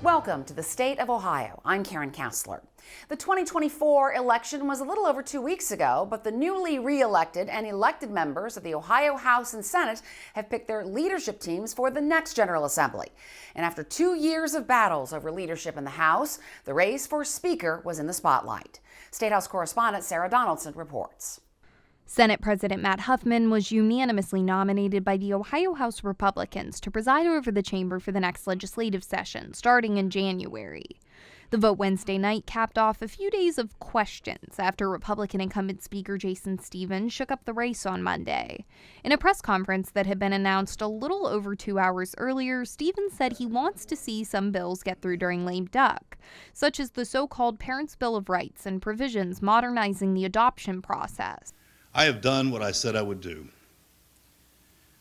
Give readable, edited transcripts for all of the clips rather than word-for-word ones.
Welcome to the state of Ohio. I'm Karen Kassler. The 2024 election was a little over 2 weeks ago, but the newly re-elected and elected members of the Ohio House and Senate have picked their leadership teams for the next General Assembly. And after 2 years of battles over leadership in the House, the race for Speaker was in the spotlight. Statehouse correspondent Sarah Donaldson reports. Senate President Matt Huffman was unanimously nominated by the Ohio House Republicans to preside over the chamber for the next legislative session, starting in January. The vote Wednesday night capped off a few days of questions after Republican incumbent Speaker Jason Stephens shook up the race on Monday. In a press conference that had been announced a little over 2 hours earlier, Stephens said he wants to see some bills get through during lame duck, such as the so-called Parents' Bill of Rights and provisions modernizing the adoption process. I have done what I said I would do.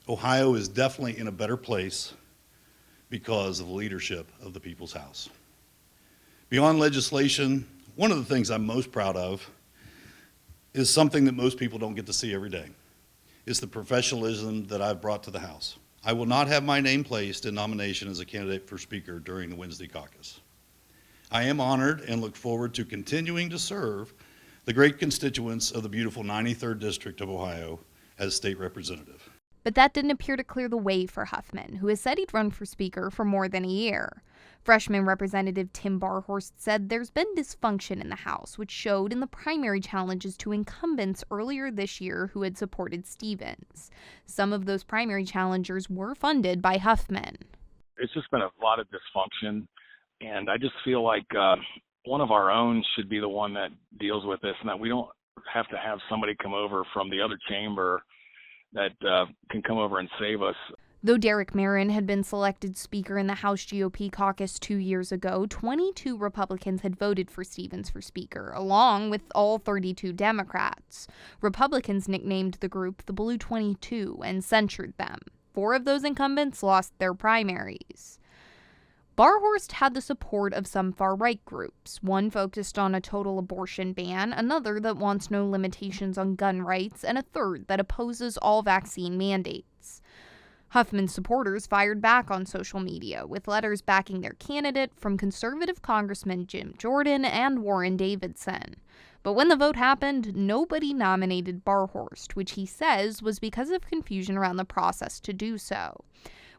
Ohio is definitely in a better place because of the leadership of the People's House. Beyond legislation, one of the things I'm most proud of is something that most people don't get to see every day. It's the professionalism that I've brought to the House. I will not have my name placed in nomination as a candidate for Speaker during the Wednesday caucus. I am honored and look forward to continuing to serve the great constituents of the beautiful 93rd District of Ohio as state representative. But that didn't appear to clear the way for Huffman, who has said he'd run for Speaker for more than a year. Freshman Representative Tim Barhorst said there's been dysfunction in the House, which showed in the primary challenges to incumbents earlier this year who had supported Stephens. Some of those primary challengers were funded by Huffman. It's just been a lot of dysfunction, and I just feel like one of our own should be the one that deals with this, and that we don't have to have somebody come over from the other chamber that can come over and save us. Though Derek Marin had been selected Speaker in the House GOP caucus 2 years ago, 22 Republicans had voted for Stephens for Speaker, along with all 32 Democrats. Republicans nicknamed the group the Blue 22 and censured them. 4 of those incumbents lost their primaries. Barhorst had the support of some far-right groups, one focused on a total abortion ban, another that wants no limitations on gun rights, and a third that opposes all vaccine mandates. Huffman's supporters fired back on social media, with letters backing their candidate from conservative Congressman Jim Jordan and Warren Davidson. But when the vote happened, nobody nominated Barhorst, which he says was because of confusion around the process to do so.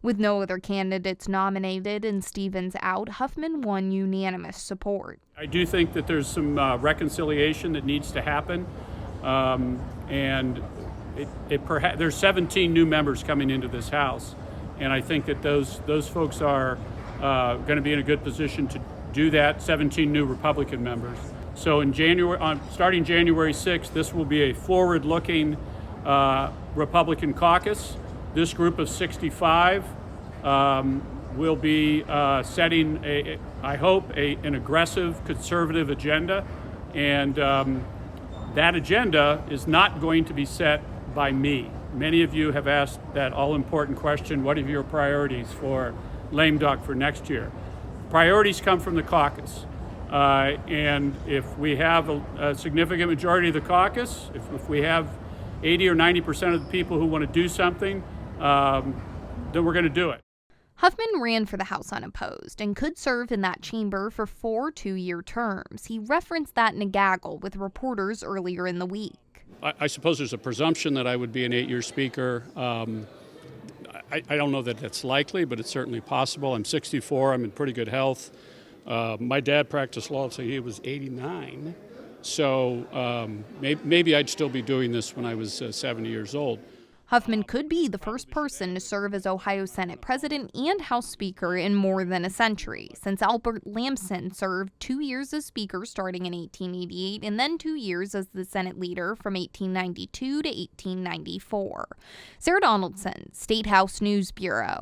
With no other candidates nominated and Stephens out, Huffman won unanimous support. I do think that there's some reconciliation that needs to happen, and there's 17 new members coming into this House, and I think that those folks are going to be in a good position to do that. 17 new Republican members. So in starting January 6th, this will be a forward-looking Republican caucus. This group of 65 will be setting, I hope, an aggressive conservative agenda. And that agenda is not going to be set by me. Many of you have asked that all-important question, what are your priorities for lame duck for next year? Priorities come from the caucus. And if we have a significant majority of the caucus, if we have 80 or 90% of the people who want to do something, then we're going to do it. Huffman ran for the House unopposed and could serve in that chamber for 4 two-year terms. He referenced that in a gaggle with reporters earlier in the week. I suppose there's a presumption that I would be an 8-year speaker. I don't know that that's likely, but it's certainly possible. I'm 64. I'm in pretty good health. My dad practiced law until he was 89. So maybe I'd still be doing this when I was 70 years old. Huffman could be the first person to serve as Ohio Senate President and House Speaker in more than a century, since Albert Lamson served 2 years as Speaker starting in 1888 and then 2 years as the Senate leader from 1892 to 1894. Sarah Donaldson, Statehouse News Bureau.